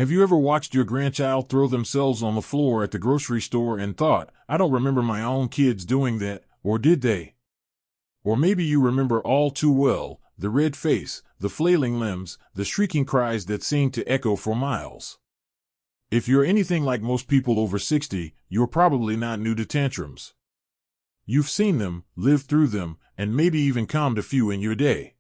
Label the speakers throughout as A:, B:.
A: Have you ever watched your grandchild throw themselves on the floor at the grocery store and thought, I don't remember my own kids doing that, or did they? Or maybe you remember all too well, the red face, the flailing limbs, the shrieking cries that seemed to echo for miles. If you're anything like most people over 60, you're probably not new to tantrums. You've seen them, lived through them, and maybe even calmed a few in your day.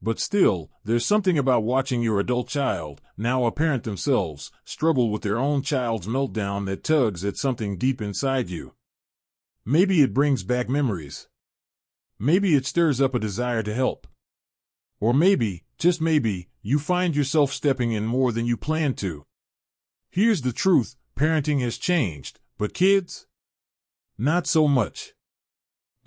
A: But still, there's something about watching your adult child, now a parent themselves, struggle with their own child's meltdown that tugs at something deep inside you. Maybe it brings back memories. Maybe it stirs up a desire to help. Or maybe, just maybe, you find yourself stepping in more than you planned to. Here's the truth, parenting has changed, but kids? Not so much.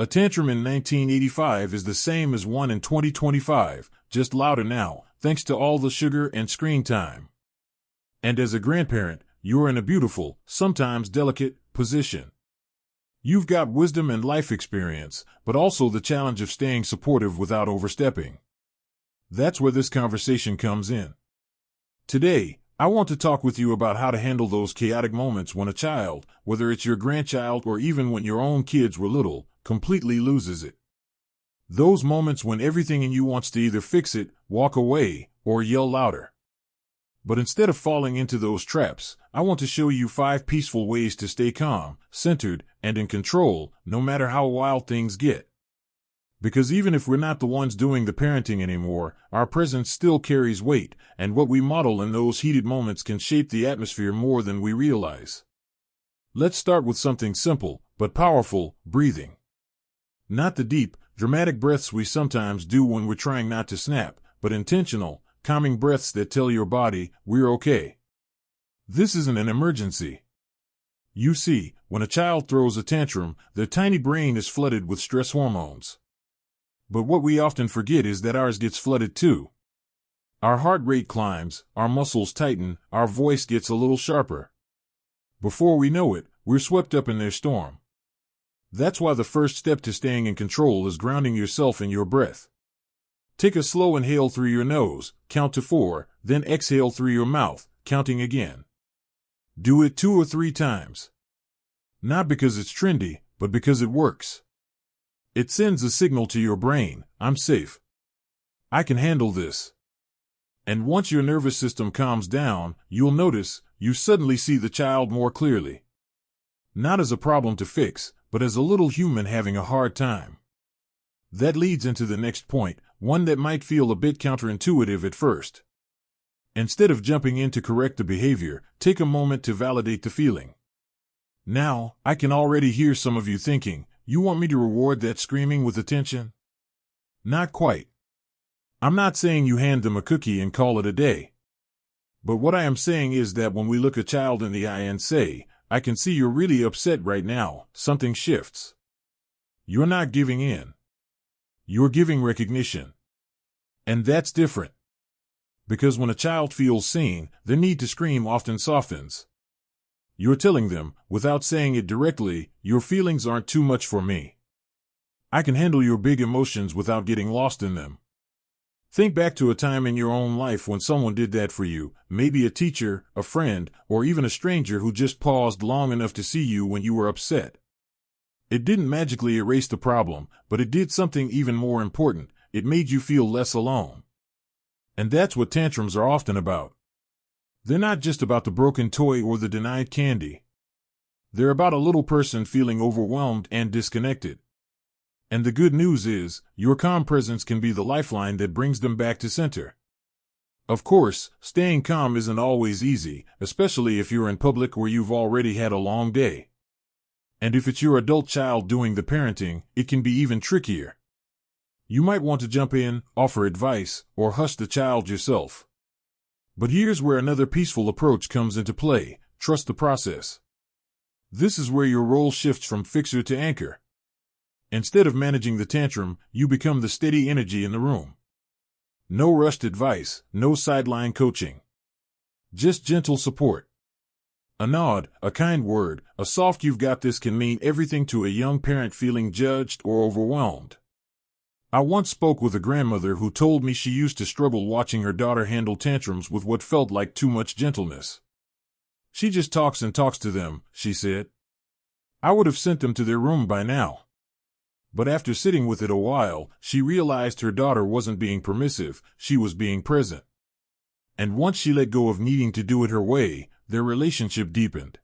A: A tantrum in 1985 is the same as one in 2025, just louder now, thanks to all the sugar and screen time. And as a grandparent, you're in a beautiful, sometimes delicate, position. You've got wisdom and life experience, but also the challenge of staying supportive without overstepping. That's where this conversation comes in. Today, I want to talk with you about how to handle those chaotic moments when a child, whether it's your grandchild or even when your own kids were little, completely loses it. Those moments when everything in you wants to either fix it, walk away, or yell louder. But instead of falling into those traps, I want to show you 5 peaceful ways to stay calm, centered, and in control, no matter how wild things get. Because even if we're not the ones doing the parenting anymore, our presence still carries weight, and what we model in those heated moments can shape the atmosphere more than we realize. Let's start with something simple, but powerful, breathing. Not the deep, dramatic breaths we sometimes do when we're trying not to snap, but intentional, calming breaths that tell your body, we're okay. This isn't an emergency. You see, when a child throws a tantrum, their tiny brain is flooded with stress hormones. But what we often forget is that ours gets flooded too. Our heart rate climbs, our muscles tighten, our voice gets a little sharper. Before we know it, we're swept up in their storm. That's why the first step to staying in control is grounding yourself in your breath. Take a slow inhale through your nose, count to 4, then exhale through your mouth, counting again. Do it 2 or 3 times. Not because it's trendy, but because it works. It sends a signal to your brain, I'm safe. I can handle this. And once your nervous system calms down, you'll notice, you suddenly see the child more clearly. Not as a problem to fix, but as a little human having a hard time. That leads into the next point, one that might feel a bit counterintuitive at first. Instead of jumping in to correct the behavior, take a moment to validate the feeling. Now, I can already hear some of you thinking, you want me to reward that screaming with attention? Not quite. I'm not saying you hand them a cookie and call it a day. But what I am saying is that when we look a child in the eye and say, I can see you're really upset right now, something shifts. You're not giving in. You're giving recognition. And that's different. Because when a child feels seen, their need to scream often softens. You're telling them, without saying it directly, your feelings aren't too much for me. I can handle your big emotions without getting lost in them. Think back to a time in your own life when someone did that for you, maybe a teacher, a friend, or even a stranger who just paused long enough to see you when you were upset. It didn't magically erase the problem, but it did something even more important. It made you feel less alone. And that's what tantrums are often about. They're not just about the broken toy or the denied candy. They're about a little person feeling overwhelmed and disconnected. And the good news is, your calm presence can be the lifeline that brings them back to center. Of course, staying calm isn't always easy, especially if you're in public or you've already had a long day. And if it's your adult child doing the parenting, it can be even trickier. You might want to jump in, offer advice, or hush the child yourself. But here's where another peaceful approach comes into play: trust the process. This is where your role shifts from fixer to anchor. Instead of managing the tantrum, you become the steady energy in the room. No rushed advice, no sideline coaching. Just gentle support. A nod, a kind word, a soft "you've got this" can mean everything to a young parent feeling judged or overwhelmed. I once spoke with a grandmother who told me she used to struggle watching her daughter handle tantrums with what felt like too much gentleness. She just talks and talks to them, she said. I would have sent them to their room by now. But after sitting with it a while, she realized her daughter wasn't being permissive, she was being present. And once she let go of needing to do it her way, their relationship deepened.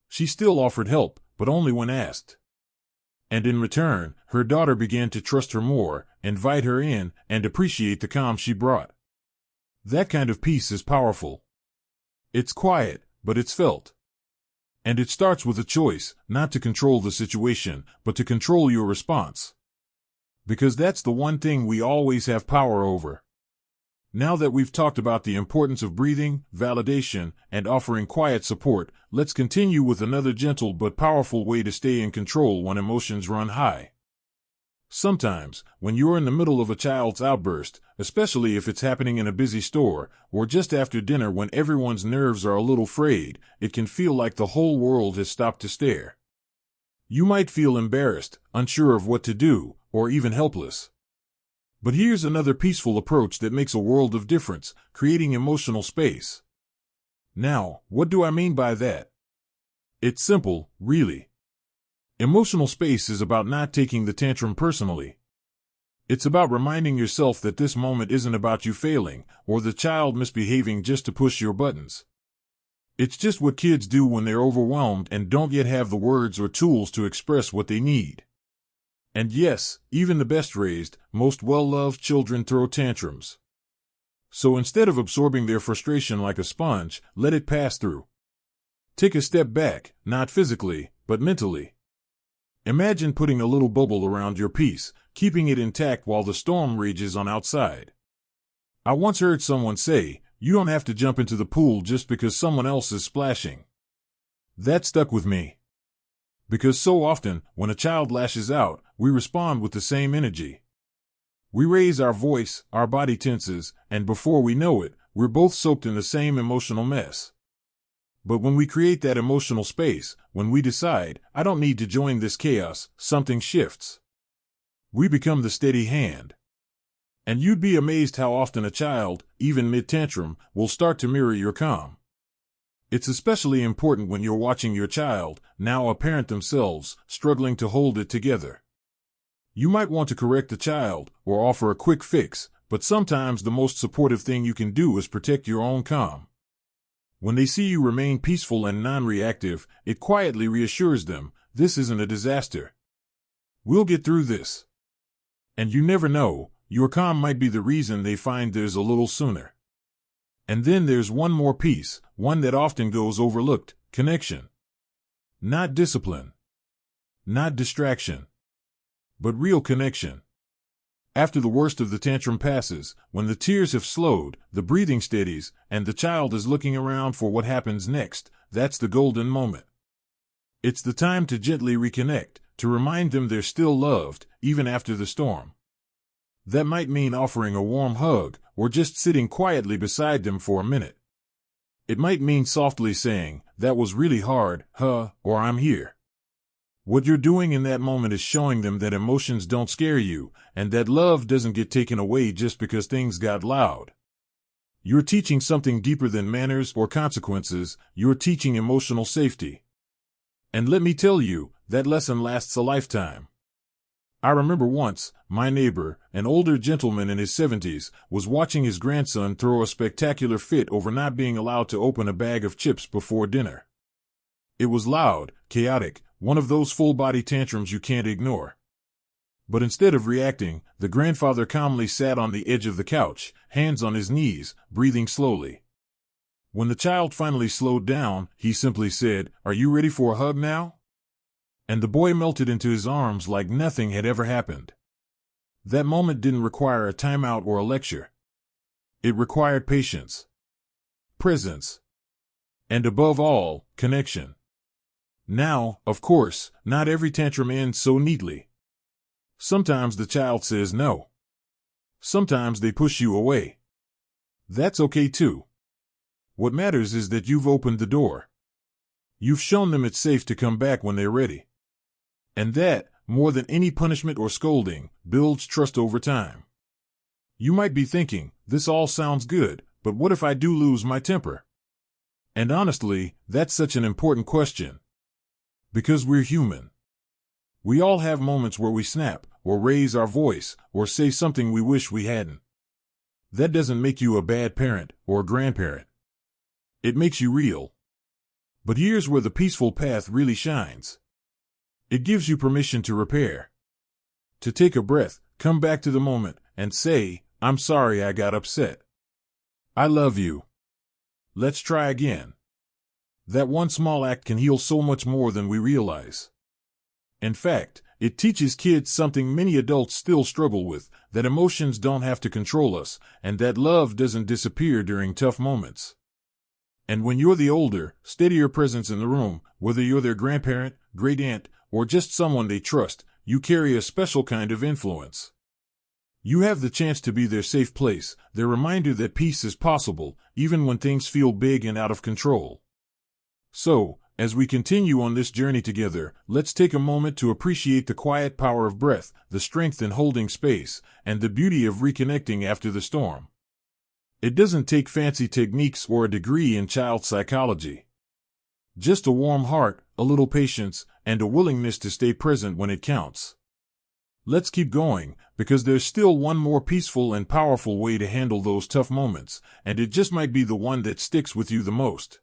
A: She still offered help, but only when asked. And in return, her daughter began to trust her more, invite her in, and appreciate the calm she brought. That kind of peace is powerful. It's quiet, but it's felt. And it starts with a choice, not to control the situation, but to control your response. Because that's the one thing we always have power over. Now that we've talked about the importance of breathing, validation, and offering quiet support, let's continue with another gentle but powerful way to stay in control when emotions run high. Sometimes, when you're in the middle of a child's outburst, especially if it's happening in a busy store, or just after dinner when everyone's nerves are a little frayed, it can feel like the whole world has stopped to stare. You might feel embarrassed, unsure of what to do, or even helpless. But here's another peaceful approach that makes a world of difference, creating emotional space. Now, what do I mean by that? It's simple, really. Emotional space is about not taking the tantrum personally. It's about reminding yourself that this moment isn't about you failing, or the child misbehaving just to push your buttons. It's just what kids do when they're overwhelmed and don't yet have the words or tools to express what they need. And yes, even the best-raised, most well-loved children throw tantrums. So instead of absorbing their frustration like a sponge, let it pass through. Take a step back, not physically, but mentally. Imagine putting a little bubble around your peace, keeping it intact while the storm rages on outside. I once heard someone say, you don't have to jump into the pool just because someone else is splashing. That stuck with me. Because so often, when a child lashes out, we respond with the same energy. We raise our voice, our body tenses, and before we know it, we're both soaked in the same emotional mess. But when we create that emotional space, when we decide, I don't need to join this chaos, something shifts. We become the steady hand. And you'd be amazed how often a child, even mid-tantrum, will start to mirror your calm. It's especially important when you're watching your child, now a parent themselves, struggling to hold it together. You might want to correct the child, or offer a quick fix, but sometimes the most supportive thing you can do is protect your own calm. When they see you remain peaceful and non-reactive, it quietly reassures them, this isn't a disaster. We'll get through this. And you never know, your calm might be the reason they find theirs a little sooner. And then there's one more piece, one that often goes overlooked, connection. Not discipline. Not distraction. But real connection. After the worst of the tantrum passes, when the tears have slowed, the breathing steadies, and the child is looking around for what happens next, that's the golden moment. It's the time to gently reconnect, to remind them they're still loved, even after the storm. That might mean offering a warm hug, or just sitting quietly beside them for a minute. It might mean softly saying, that was really hard, or I'm here. What you're doing in that moment is showing them that emotions don't scare you, and that love doesn't get taken away just because things got loud. You're teaching something deeper than manners or consequences, you're teaching emotional safety. And let me tell you, that lesson lasts a lifetime. I remember once, my neighbor, an older gentleman in his 70s, was watching his grandson throw a spectacular fit over not being allowed to open a bag of chips before dinner. It was loud, chaotic, one of those full-body tantrums you can't ignore. But instead of reacting, the grandfather calmly sat on the edge of the couch, hands on his knees, breathing slowly. When the child finally slowed down, he simply said, "Are you ready for a hug now?" And the boy melted into his arms like nothing had ever happened. That moment didn't require a timeout or a lecture. It required patience, presence, and above all, connection. Now, of course, not every tantrum ends so neatly. Sometimes the child says no. Sometimes they push you away. That's okay too. What matters is that you've opened the door. You've shown them it's safe to come back when they're ready. And that, more than any punishment or scolding, builds trust over time. You might be thinking, this all sounds good, but what if I do lose my temper? And honestly, that's such an important question. Because we're human. We all have moments where we snap, or raise our voice, or say something we wish we hadn't. That doesn't make you a bad parent or grandparent. It makes you real. But here's where the peaceful path really shines. It gives you permission to repair. To take a breath, come back to the moment, and say, I'm sorry I got upset. I love you. Let's try again. That one small act can heal so much more than we realize. In fact, it teaches kids something many adults still struggle with, that emotions don't have to control us, and that love doesn't disappear during tough moments. And when you're the older, steadier presence in the room, whether you're their grandparent, great aunt, or just someone they trust, you carry a special kind of influence. You have the chance to be their safe place, their reminder that peace is possible, even when things feel big and out of control. So, as we continue on this journey together, let's take a moment to appreciate the quiet power of breath, the strength in holding space, and the beauty of reconnecting after the storm. It doesn't take fancy techniques or a degree in child psychology. Just a warm heart, a little patience, and a willingness to stay present when it counts. Let's keep going, because there's still one more peaceful and powerful way to handle those tough moments, and it just might be the one that sticks with you the most.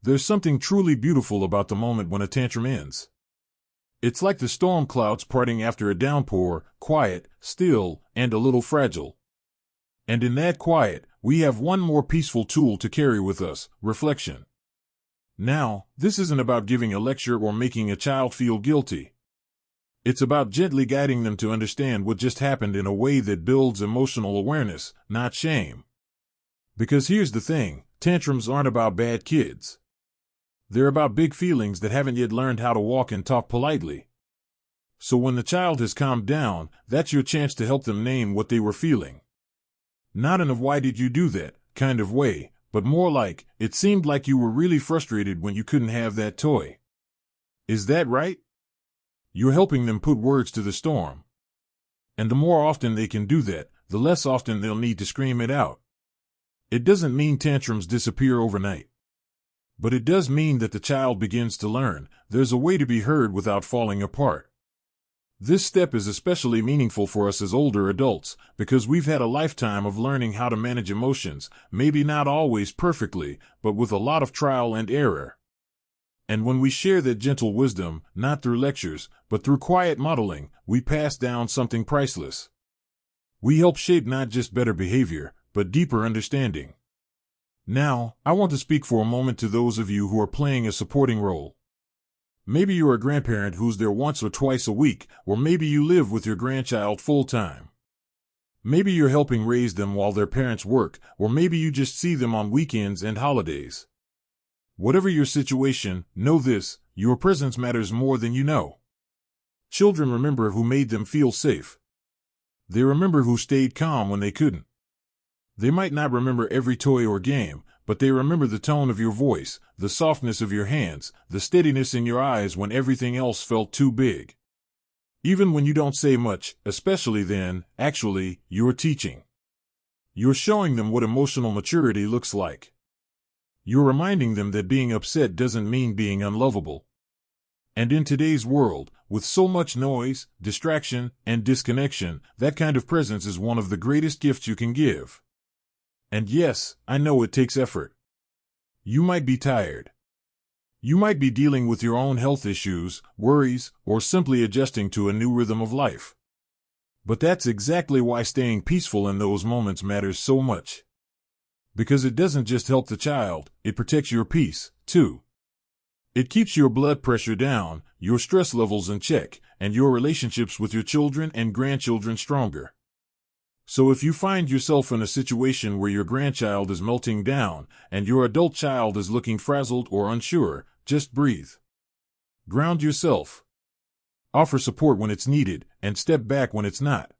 A: There's something truly beautiful about the moment when a tantrum ends. It's like the storm clouds parting after a downpour, quiet, still, and a little fragile. And in that quiet, we have one more peaceful tool to carry with us, reflection. Now, this isn't about giving a lecture or making a child feel guilty. It's about gently guiding them to understand what just happened in a way that builds emotional awareness, not shame. Because here's the thing, tantrums aren't about bad kids. They're about big feelings that haven't yet learned how to walk and talk politely. So when the child has calmed down, that's your chance to help them name what they were feeling. Not in a "why did you do that" kind of way, but more like, it seemed like you were really frustrated when you couldn't have that toy. Is that right? You're helping them put words to the storm. And the more often they can do that, the less often they'll need to scream it out. It doesn't mean tantrums disappear overnight. But it does mean that the child begins to learn there's a way to be heard without falling apart. This step is especially meaningful for us as older adults, because we've had a lifetime of learning how to manage emotions, maybe not always perfectly, but with a lot of trial and error. And when we share that gentle wisdom, not through lectures, but through quiet modeling, we pass down something priceless. We help shape not just better behavior, but deeper understanding. Now, I want to speak for a moment to those of you who are playing a supporting role. Maybe you're a grandparent who's there once or twice a week, or maybe you live with your grandchild full-time. Maybe you're helping raise them while their parents work, or maybe you just see them on weekends and holidays. Whatever your situation, know this, your presence matters more than you know. Children remember who made them feel safe. They remember who stayed calm when they couldn't. They might not remember every toy or game, but they remember the tone of your voice, the softness of your hands, the steadiness in your eyes when everything else felt too big. Even when you don't say much, especially then, actually, you're teaching. You're showing them what emotional maturity looks like. You're reminding them that being upset doesn't mean being unlovable. And in today's world, with so much noise, distraction, and disconnection, that kind of presence is one of the greatest gifts you can give. And yes, I know it takes effort. You might be tired. You might be dealing with your own health issues, worries, or simply adjusting to a new rhythm of life. But that's exactly why staying peaceful in those moments matters so much. Because it doesn't just help the child, it protects your peace, too. It keeps your blood pressure down, your stress levels in check, and your relationships with your children and grandchildren stronger. So if you find yourself in a situation where your grandchild is melting down and your adult child is looking frazzled or unsure, just breathe. Ground yourself. Offer support when it's needed and step back when it's not.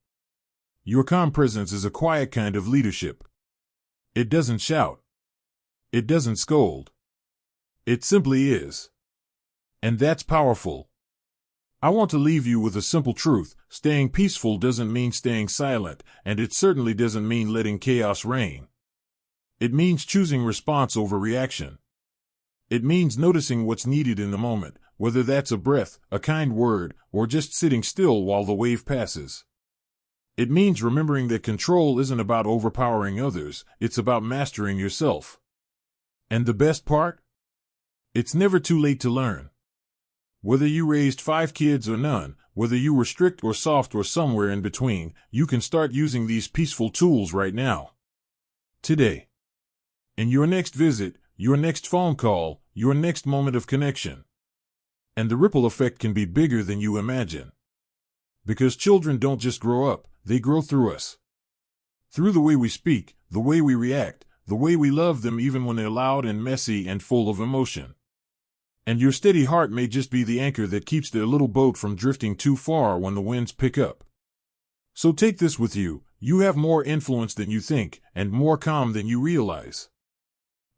A: Your calm presence is a quiet kind of leadership. It doesn't shout. It doesn't scold. It simply is. And that's powerful. I want to leave you with a simple truth. Staying peaceful doesn't mean staying silent, and it certainly doesn't mean letting chaos reign. It means choosing response over reaction. It means noticing what's needed in the moment, whether that's a breath, a kind word, or just sitting still while the wave passes. It means remembering that control isn't about overpowering others, it's about mastering yourself. And the best part? It's never too late to learn. Whether you raised 5 kids or none, whether you were strict or soft or somewhere in between, you can start using these peaceful tools right now. Today. In your next visit, your next phone call, your next moment of connection. And the ripple effect can be bigger than you imagine. Because children don't just grow up, they grow through us. Through the way we speak, the way we react, the way we love them even when they're loud and messy and full of emotion. And your steady heart may just be the anchor that keeps their little boat from drifting too far when the winds pick up. So take this with you. You have more influence than you think, and more calm than you realize.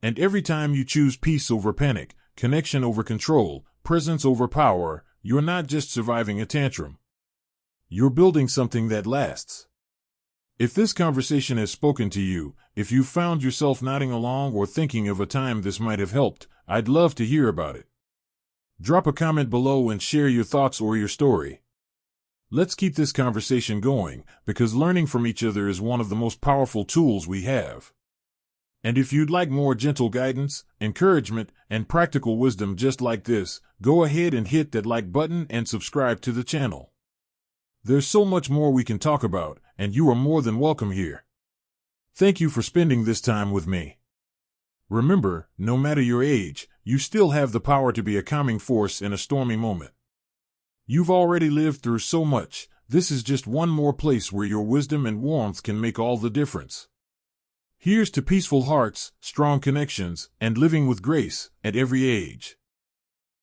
A: And every time you choose peace over panic, connection over control, presence over power, you're not just surviving a tantrum. You're building something that lasts. If this conversation has spoken to you, if you found yourself nodding along or thinking of a time this might have helped, I'd love to hear about it. Drop a comment below and share your thoughts or your story. Let's keep this conversation going, because learning from each other is one of the most powerful tools we have. And if you'd like more gentle guidance, encouragement, and practical wisdom just like this, go ahead and hit that like button and subscribe to the channel. There's so much more we can talk about, and you are more than welcome here. Thank you for spending this time with me. Remember, no matter your age, you still have the power to be a calming force in a stormy moment. You've already lived through so much. This is just one more place where your wisdom and warmth can make all the difference. Here's to peaceful hearts, strong connections, and living with grace at every age.